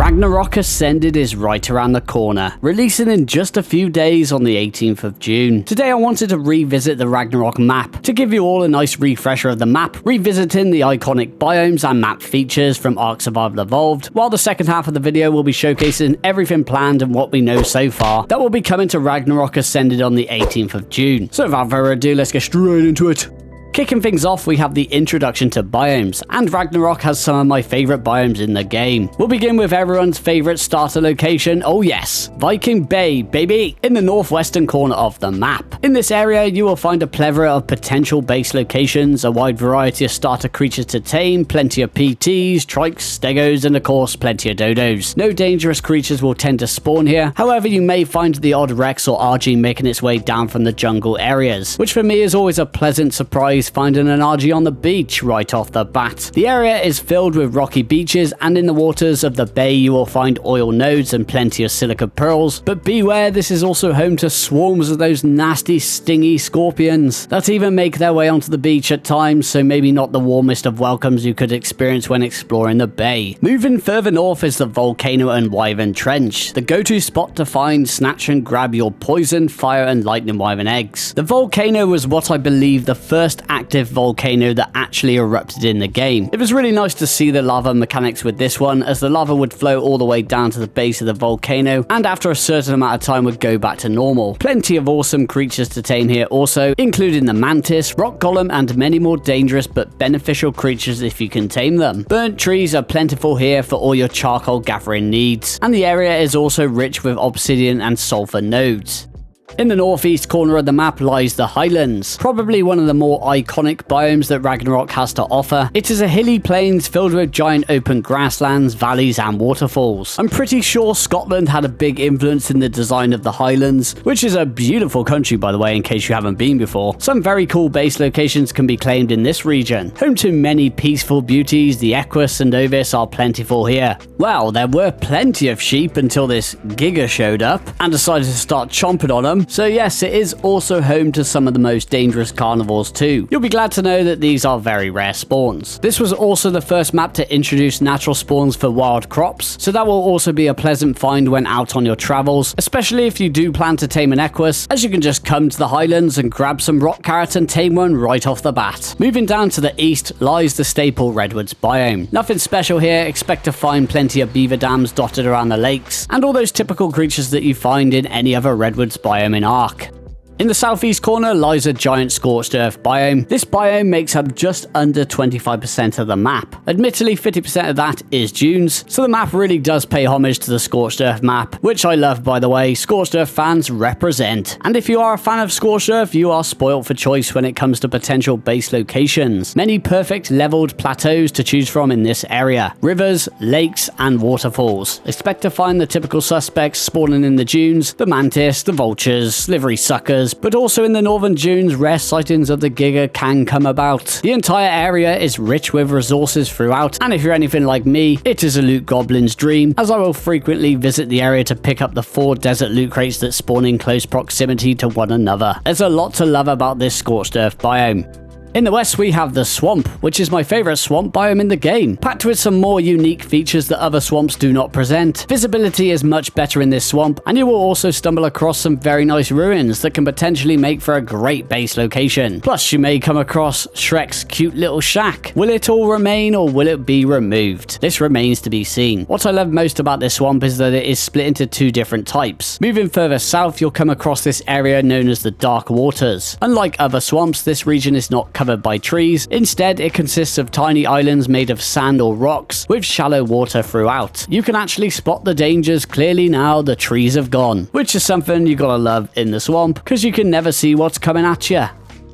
Ragnarok Ascended is right around the corner, releasing in just a few days on the 18th of June. Today I wanted to revisit the Ragnarok map, to give you all a nice refresher of the map, revisiting the iconic biomes and map features from Ark Survival Evolved, while the second half of the video will be showcasing everything planned and what we know so far that will be coming to Ragnarok Ascended on the 18th of June. So without further ado, let's get straight into it. Kicking things off, we have the introduction to biomes, and Ragnarok has some of my favourite biomes in the game. We'll begin with everyone's favourite starter location, oh yes, Viking Bay, baby, in the northwestern corner of the map. In this area, you will find a plethora of potential base locations, a wide variety of starter creatures to tame, plenty of PTs, trikes, stegos, and of course, plenty of dodos. No dangerous creatures will tend to spawn here, however, you may find the odd Rex or RG making its way down from the jungle areas, which for me is always a pleasant surprise finding an RG on the beach right off the bat. The area is filled with rocky beaches, and in the waters of the bay you will find oil nodes and plenty of silica pearls, but beware, this is also home to swarms of those nasty stingy scorpions that even make their way onto the beach at times, so maybe not the warmest of welcomes you could experience when exploring the bay. Moving further north is the Volcano and Wyvern Trench, the go-to spot to find, snatch and grab your poison, fire and lightning wyvern eggs. The Volcano was what I believe the first active volcano that actually erupted in the game. It was really nice to see the lava mechanics with this one, as the lava would flow all the way down to the base of the volcano, and after a certain amount of time would go back to normal. Plenty of awesome creatures to tame here also, including the mantis, rock golem, and many more dangerous but beneficial creatures if you can tame them. Burnt trees are plentiful here for all your charcoal gathering needs, and the area is also rich with obsidian and sulfur nodes. In the northeast corner of the map lies the Highlands, probably one of the more iconic biomes that Ragnarok has to offer. It is a hilly plains filled with giant open grasslands, valleys and waterfalls. I'm pretty sure Scotland had a big influence in the design of the Highlands, which is a beautiful country by the way in case you haven't been before. Some very cool base locations can be claimed in this region. Home to many peaceful beauties, the Equus and Ovis are plentiful here. Well, there were plenty of sheep until this Giga showed up and decided to start chomping on them. So yes, it is also home to some of the most dangerous carnivores too. You'll be glad to know that these are very rare spawns. This was also the first map to introduce natural spawns for wild crops, so that will also be a pleasant find when out on your travels, especially if you do plan to tame an Equus, as you can just come to the Highlands and grab some rock carrot and tame one right off the bat. Moving down to the east lies the staple Redwoods biome. Nothing special here, expect to find plenty of beaver dams dotted around the lakes, and all those typical creatures that you find in any other Redwoods biome in Ark. In the southeast corner lies a giant scorched earth biome. This biome makes up just under 25% of the map. Admittedly, 50% of that is dunes, so the map really does pay homage to the scorched earth map, which I love by the way. Scorched earth fans represent. And if you are a fan of scorched earth, you are spoilt for choice when it comes to potential base locations. Many perfect leveled plateaus to choose from in this area. Rivers, lakes, and waterfalls. Expect to find the typical suspects spawning in the dunes, the mantis, the vultures, slivery suckers, but also in the northern dunes, rare sightings of the Giga can come about. The entire area is rich with resources throughout, and if you're anything like me, it is a loot goblin's dream, as I will frequently visit the area to pick up the 4 desert loot crates that spawn in close proximity to one another. There's a lot to love about this scorched earth biome. In the west we have the swamp, which is my favourite swamp biome in the game, packed with some more unique features that other swamps do not present. Visibility is much better in this swamp, and you will also stumble across some very nice ruins that can potentially make for a great base location. Plus you may come across Shrek's cute little shack. Will it all remain or will it be removed? This remains to be seen. What I love most about this swamp is that it is split into 2 different types. Moving further south you'll come across this area known as the Dark Waters. Unlike other swamps, this region is not covered by trees. Instead, it consists of tiny islands made of sand or rocks with shallow water throughout. You can actually spot the dangers clearly now the trees have gone, which is something you gotta love in the swamp, because you can never see what's coming at you.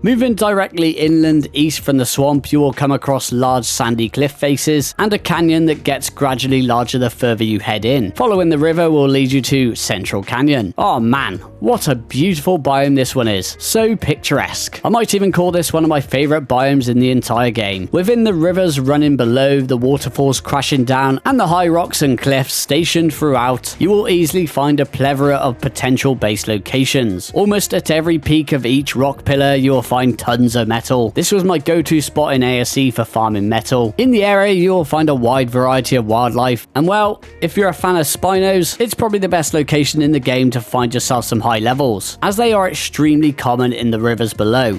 Moving directly inland east from the swamp, you will come across large sandy cliff faces and a canyon that gets gradually larger the further you head in. Following the river will lead you to Central Canyon. Oh man, what a beautiful biome this one is. So picturesque. I might even call this one of my favourite biomes in the entire game. Within the rivers running below, the waterfalls crashing down, and the high rocks and cliffs stationed throughout, you will easily find a plethora of potential base locations. Almost at every peak of each rock pillar, you will find tons of metal. This was my go-to spot in ASC for farming metal. In the area, you'll find a wide variety of wildlife, and well, if you're a fan of Spinos, it's probably the best location in the game to find yourself some high levels, as they are extremely common in the rivers below.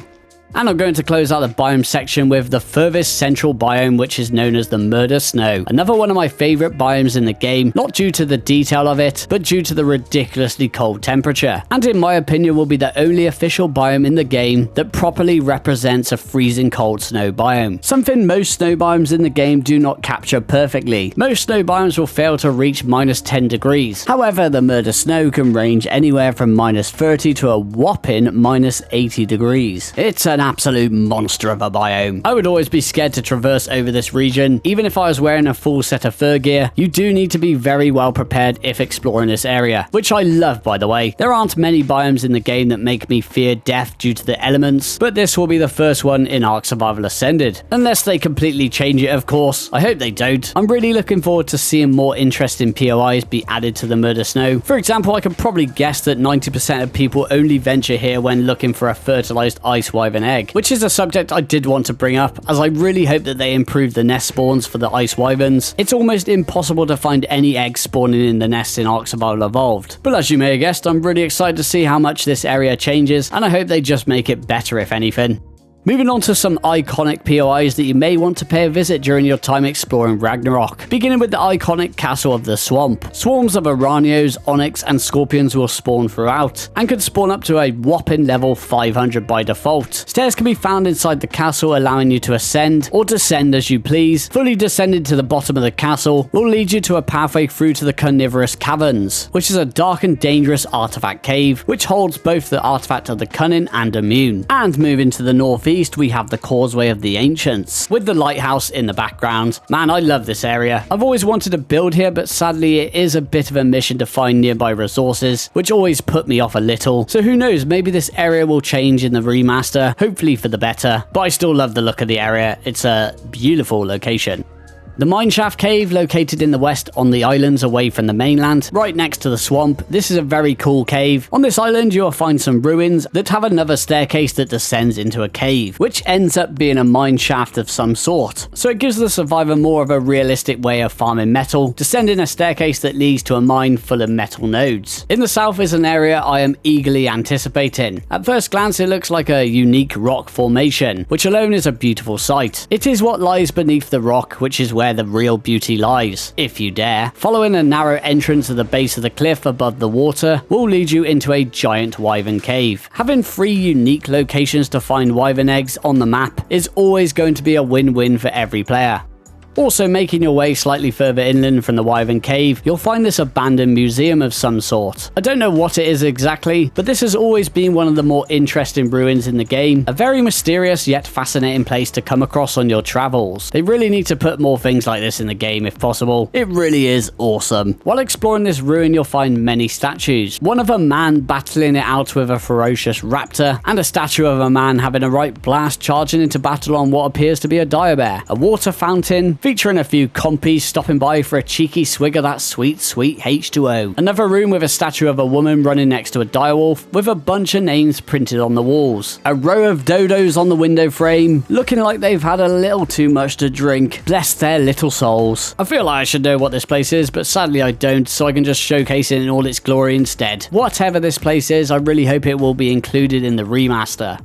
And I'm going to close out the biome section with the furthest central biome, which is known as the Murder Snow. Another one of my favorite biomes in the game, not due to the detail of it, but due to the ridiculously cold temperature. And in my opinion will be the only official biome in the game that properly represents a freezing cold snow biome. Something most snow biomes in the game do not capture perfectly. Most snow biomes will fail to reach -10 degrees. However, the Murder Snow can range anywhere from -30 to a whopping -80 degrees. It's an absolute monster of a biome. I would always be scared to traverse over this region. Even if I was wearing a full set of fur gear, you do need to be very well prepared if exploring this area, which I love, by the way. There aren't many biomes in the game that make me fear death due to the elements, but this will be the first one in Ark Survival Ascended. Unless they completely change it, of course. I hope they don't. I'm really looking forward to seeing more interesting POIs be added to the Murder Snow. For example, I could probably guess that 90% of people only venture here when looking for a fertilized ice wyvern egg, which is a subject I did want to bring up, as I really hope that they improve the nest spawns for the ice wyverns. It's almost impossible to find any eggs spawning in the nests in Ark Survival Evolved. But as you may have guessed, I'm really excited to see how much this area changes, and I hope they just make it better if anything. Moving on to some iconic POIs that you may want to pay a visit during your time exploring Ragnarok. Beginning with the iconic Castle of the Swamp. Swarms of Aranios, Onyx, and Scorpions will spawn throughout, and can spawn up to a whopping level 500 by default. Stairs can be found inside the castle, allowing you to ascend or descend as you please. Fully descended to the bottom of the castle will lead you to a pathway through to the Carnivorous Caverns, which is a dark and dangerous artifact cave, which holds both the artifact of the Cunning and Immune. And moving to the northeast, we have the Causeway of the Ancients, with the lighthouse in the background. Man, I love this area. I've always wanted to build here, but sadly it is a bit of a mission to find nearby resources, which always put me off a little. So who knows, maybe this area will change in the remaster, hopefully for the better. But I still love the look of the area. It's a beautiful location. The Mineshaft Cave, located in the west on the islands away from the mainland, right next to the swamp. This is a very cool cave. On this island, you'll find some ruins that have another staircase that descends into a cave, which ends up being a mine shaft of some sort. So it gives the survivor more of a realistic way of farming metal, descending a staircase that leads to a mine full of metal nodes. In the south is an area I am eagerly anticipating. At first glance, it looks like a unique rock formation, which alone is a beautiful sight. It is what lies beneath the rock, which is where the real beauty lies, if you dare. Following a narrow entrance at the base of the cliff above the water will lead you into a giant wyvern cave. Having 3 unique locations to find wyvern eggs on the map is always going to be a win-win for every player. Also, making your way slightly further inland from the Wyvern Cave, you'll find this abandoned museum of some sort. I don't know what it is exactly, but this has always been one of the more interesting ruins in the game. A very mysterious yet fascinating place to come across on your travels. They really need to put more things like this in the game if possible. It really is awesome. While exploring this ruin, you'll find many statues. One of a man battling it out with a ferocious raptor, and a statue of a man having a right blast charging into battle on what appears to be a dire bear. A water fountain, featuring a few compies stopping by for a cheeky swig of that sweet, sweet H2O. Another room with a statue of a woman running next to a direwolf with a bunch of names printed on the walls. A row of dodos on the window frame, looking like they've had a little too much to drink. Bless their little souls. I feel like I should know what this place is, but sadly I don't, so I can just showcase it in all its glory instead. Whatever this place is, I really hope it will be included in the remaster.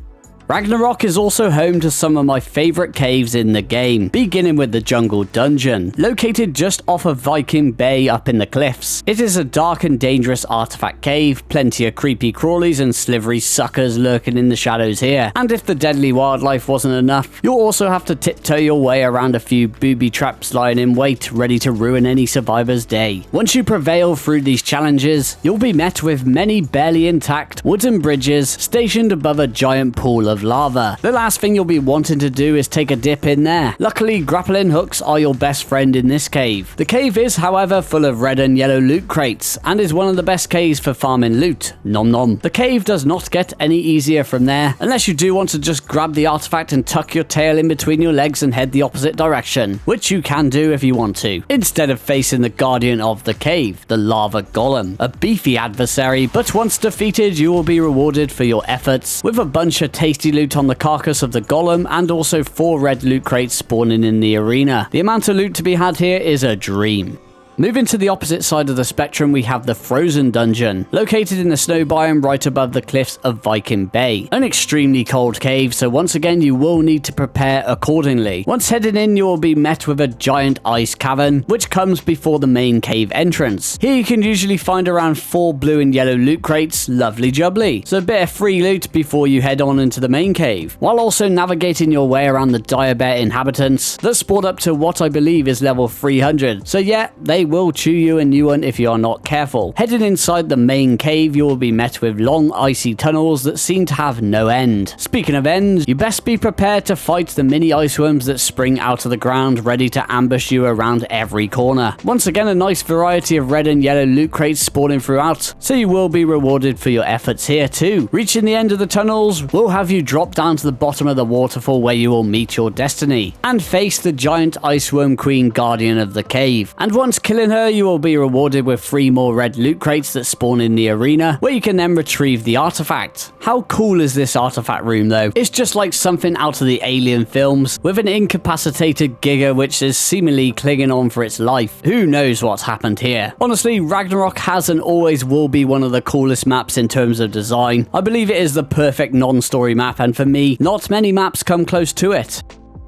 Ragnarok is also home to some of my favourite caves in the game, beginning with the Jungle Dungeon, located just off of Viking Bay up in the cliffs. It is a dark and dangerous artifact cave, plenty of creepy crawlies and slivery suckers lurking in the shadows here. And if the deadly wildlife wasn't enough, you'll also have to tiptoe your way around a few booby traps lying in wait, ready to ruin any survivor's day. Once you prevail through these challenges, you'll be met with many barely intact wooden bridges stationed above a giant pool of lava. The last thing you'll be wanting to do is take a dip in there. Luckily, grappling hooks are your best friend in this cave. The cave is, however, full of red and yellow loot crates, and is one of the best caves for farming loot. Nom nom. The cave does not get any easier from there, unless you do want to just grab the artifact and tuck your tail in between your legs and head the opposite direction, which you can do if you want to, instead of facing the guardian of the cave, the lava golem, a beefy adversary, but once defeated you will be rewarded for your efforts with a bunch of tasty 60 loot on the carcass of the golem, and also 4 red loot crates spawning in the arena. The amount of loot to be had here is a dream. Moving to the opposite side of the spectrum, we have the Frozen Dungeon, located in the snow biome right above the cliffs of Viking Bay. An extremely cold cave, so once again you will need to prepare accordingly. Once heading in, you will be met with a giant ice cavern, which comes before the main cave entrance. Here you can usually find around 4 blue and yellow loot crates, lovely jubbly. So a bit of free loot before you head on into the main cave, while also navigating your way around the dire bear inhabitants that spawn up to what I believe is level 300. So yeah, they will chew you a new one if you are not careful. Heading inside the main cave, you will be met with long icy tunnels that seem to have no end. Speaking of ends, you best be prepared to fight the mini iceworms that spring out of the ground, ready to ambush you around every corner. Once again, a nice variety of red and yellow loot crates spawning throughout, so you will be rewarded for your efforts here too. Reaching the end of the tunnels will have you drop down to the bottom of the waterfall, where you will meet your destiny and face the giant iceworm queen guardian of the cave. And once killing her, you will be rewarded with 3 more red loot crates that spawn in the arena, where you can then retrieve the artifact. How cool is this artifact room though? It's just like something out of the Alien films, with an incapacitated Giga which is seemingly clinging on for its life. Who knows what's happened here? Honestly, Ragnarok has and always will be one of the coolest maps in terms of design. I believe it is the perfect non-story map, and for me, not many maps come close to it.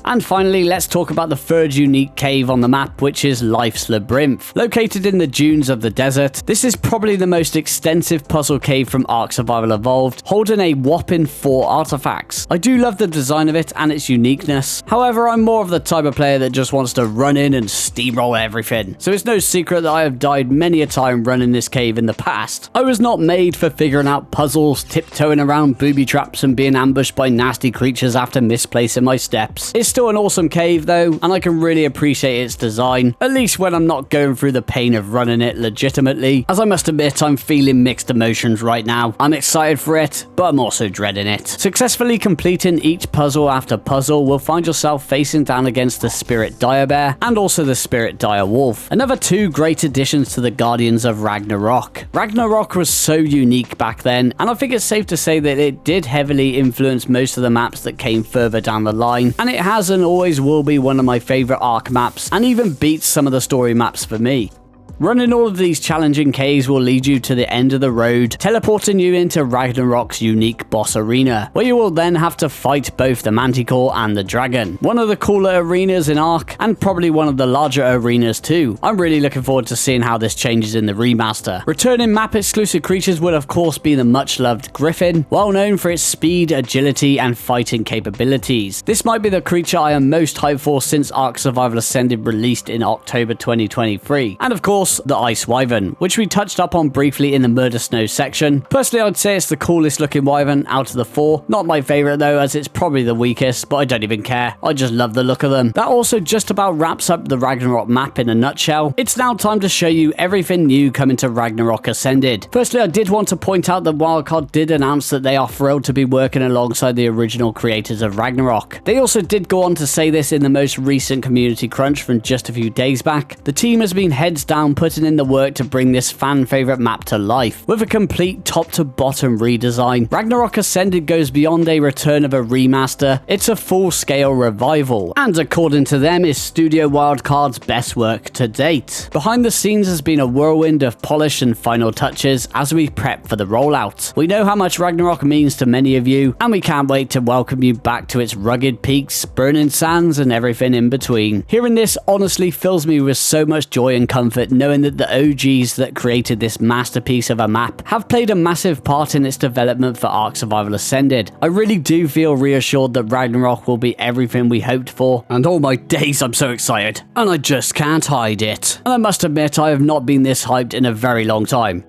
And finally, let's talk about the third unique cave on the map, which is Life's Labyrinth. Located in the dunes of the desert, this is probably the most extensive puzzle cave from Ark Survival Evolved, holding a whopping 4 artifacts. I do love the design of it and its uniqueness. However, I'm more of the type of player that just wants to run in and steamroll everything. So it's no secret that I have died many a time running this cave in the past. I was not made for figuring out puzzles, tiptoeing around booby traps, and being ambushed by nasty creatures after misplacing my steps. It's still an awesome cave though, and I can really appreciate its design, at least when I'm not going through the pain of running it legitimately, as I must admit I'm feeling mixed emotions right now. I'm excited for it, but I'm also dreading it. Successfully completing each puzzle after puzzle will find yourself facing down against the Spirit Dire Bear and also the Spirit Dire Wolf, another 2 great additions to the Guardians of Ragnarok. Ragnarok was so unique back then, and I think it's safe to say that it did heavily influence most of the maps that came further down the line, and it has and always will be one of my favorite Ark maps, and even beats some of the story maps for me. Running all of these challenging caves will lead you to the end of the road, teleporting you into Ragnarok's unique boss arena, where you will then have to fight both the Manticore and the Dragon. One of the cooler arenas in Ark, and probably one of the larger arenas too. I'm really looking forward to seeing how this changes in the remaster. Returning map exclusive creatures will of course be the much loved Griffin, well known for its speed, agility, and fighting capabilities. This might be the creature I am most hyped for since Ark Survival Ascended released in October 2023. And of course, the Ice Wyvern, which we touched up on briefly in the Murder Snow section. Personally, I'd say it's the coolest looking Wyvern out of the 4. Not my favorite though, as it's probably the weakest, but I don't even care. I just love the look of them. That also just about wraps up the Ragnarok map in a nutshell. It's now time to show you everything new coming to Ragnarok Ascended. Firstly, I did want to point out that Wildcard did announce that they are thrilled to be working alongside the original creators of Ragnarok. They also did go on to say this in the most recent community crunch from just a few days back. The team has been heads down putting in the work to bring this fan favorite map to life, with a complete top to bottom redesign. Ragnarok Ascended goes beyond a return of a remaster, it's a full scale revival, and according to them is Studio Wildcard's best work to date. Behind the scenes has been a whirlwind of polish and final touches as we prep for the rollout. We know how much Ragnarok means to many of you, and we can't wait to welcome you back to its rugged peaks, burning sands, and everything in between. Hearing this honestly fills me with so much joy and comfort, knowing that the OGs that created this masterpiece of a map have played a massive part in its development for Ark Survival Ascended. I really do feel reassured that Ragnarok will be everything we hoped for, and all my days I'm so excited, and I just can't hide it. And I must admit I have not been this hyped in a very long time.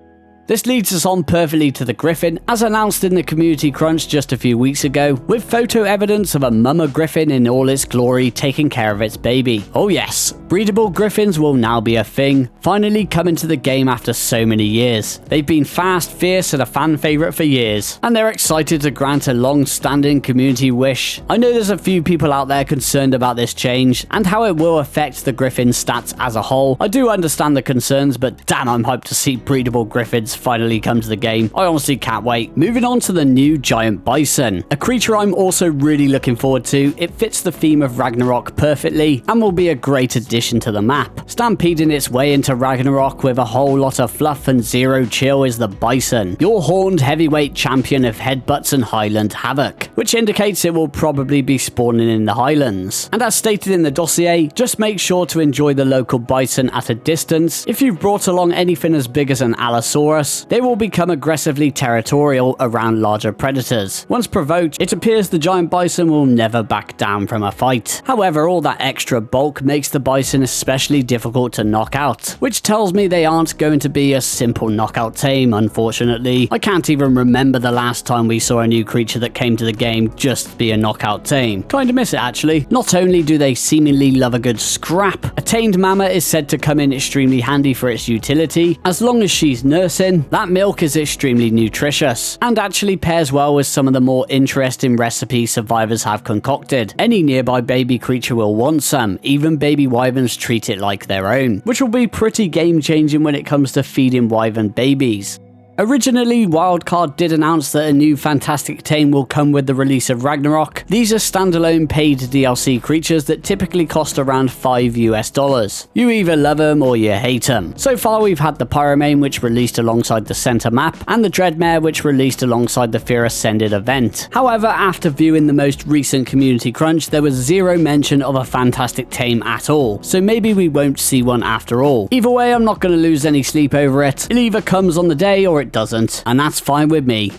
This leads us on perfectly to the Griffin, as announced in the community crunch just a few weeks ago, with photo evidence of a mama Griffin in all its glory taking care of its baby. Oh yes, breedable Griffins will now be a thing, finally coming to the game after so many years. They've been fast, fierce, and a fan favourite for years, and they're excited to grant a long-standing community wish. I know there's a few people out there concerned about this change, and how it will affect the Griffin stats as a whole. I do understand the concerns, but damn, I'm hyped to see breedable Griffins to finally come to the game. I honestly can't wait. Moving on to the new giant bison, a creature I'm also really looking forward to. It fits the theme of Ragnarok perfectly and will be a great addition to the map. Stampeding its way into Ragnarok with a whole lot of fluff and zero chill is the Bison, your horned heavyweight champion of headbutts and Highland havoc, which indicates it will probably be spawning in the Highlands. And as stated in the dossier, just make sure to enjoy the local bison at a distance. If you've brought along anything as big as an Allosaurus, they will become aggressively territorial around larger predators. Once provoked, it appears the giant bison will never back down from a fight. However, all that extra bulk makes the bison especially difficult to knock out, which tells me they aren't going to be a simple knockout tame, unfortunately. I can't even remember the last time we saw a new creature that came to the game just be a knockout tame. Kinda miss it actually. Not only do they seemingly love a good scrap, a tamed mama is said to come in extremely handy for its utility. As long as she's nursing, that milk is extremely nutritious and actually pairs well with some of the more interesting recipes survivors have concocted. Any nearby baby creature will want some, even baby wyverns treat it like their own, which will be pretty game changing when it comes to feeding wyvern babies. Originally, Wildcard did announce that a new fantastic tame will come with the release of Ragnarok. These are standalone paid DLC creatures that typically cost around $5 US. You either love them or you hate them. So far we've had the Pyromane, which released alongside the center map, and the Dreadmare, which released alongside the Fear Ascended event. However, after viewing the most recent community crunch, there was zero mention of a fantastic tame at all, so maybe we won't see one after all. Either way, I'm not going to lose any sleep over it. It either comes on the day or it doesn't, and that's fine with me.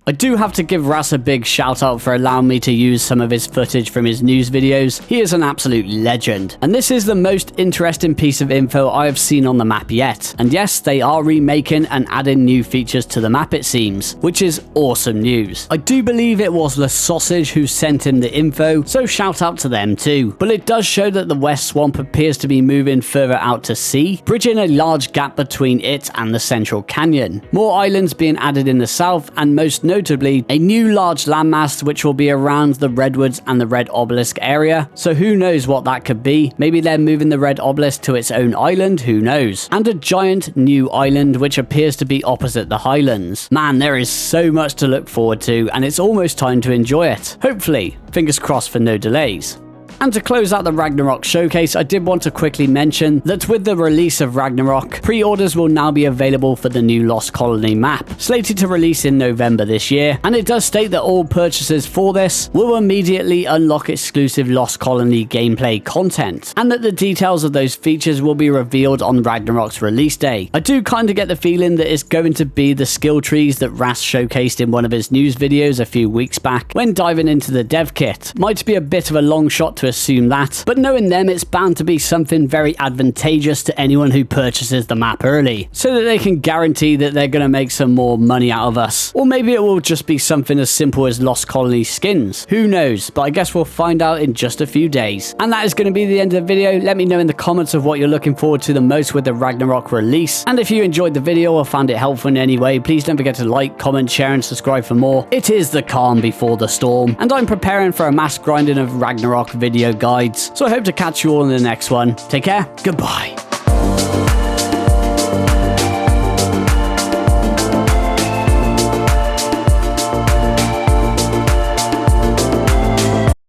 I do have to give Ras a big shout out for allowing me to use some of his footage from his news videos. He is an absolute legend, and this is the most interesting piece of info I have seen on the map yet. And yes, they are remaking and adding new features to the map it seems, which is awesome news. I do believe it was the Sausage who sent him the info, so shout out to them too. But it does show that the West Swamp appears to be moving further out to sea, bridging a large gap between it and the Central Canyon. More islands being added in the south, and most notably a new large landmass which will be around the Redwoods and the Red Obelisk area, so who knows what that could be. Maybe they're moving the Red Obelisk to its own island, who knows. And a giant new island which appears to be opposite the Highlands. Man, there is so much to look forward to, and it's almost time to enjoy it. Hopefully, fingers crossed for no delays. And to close out the Ragnarok showcase, I did want to quickly mention that with the release of Ragnarok, pre-orders will now be available for the new Lost Colony map, slated to release in November this year, and it does state that all purchases for this will immediately unlock exclusive Lost Colony gameplay content, and that the details of those features will be revealed on Ragnarok's release day. I do kind of get the feeling that it's going to be the skill trees that Ras showcased in one of his news videos a few weeks back when diving into the dev kit. Might be a bit of a long shot to assume that, but knowing them, it's bound to be something very advantageous to anyone who purchases the map early, so that they can guarantee that they're going to make some more money out of us. Or maybe it will just be something as simple as Lost Colony skins. Who knows, but I guess we'll find out in just a few days. And that is going to be the end of the video. Let me know in the comments of what you're looking forward to the most with the Ragnarok release, and if you enjoyed the video or found it helpful in any way, please don't forget to like, comment, share and subscribe for more. It is the calm before the storm, and I'm preparing for a mass grinding of Ragnarok video guides, so I hope to catch you all in the next one. Take care, goodbye.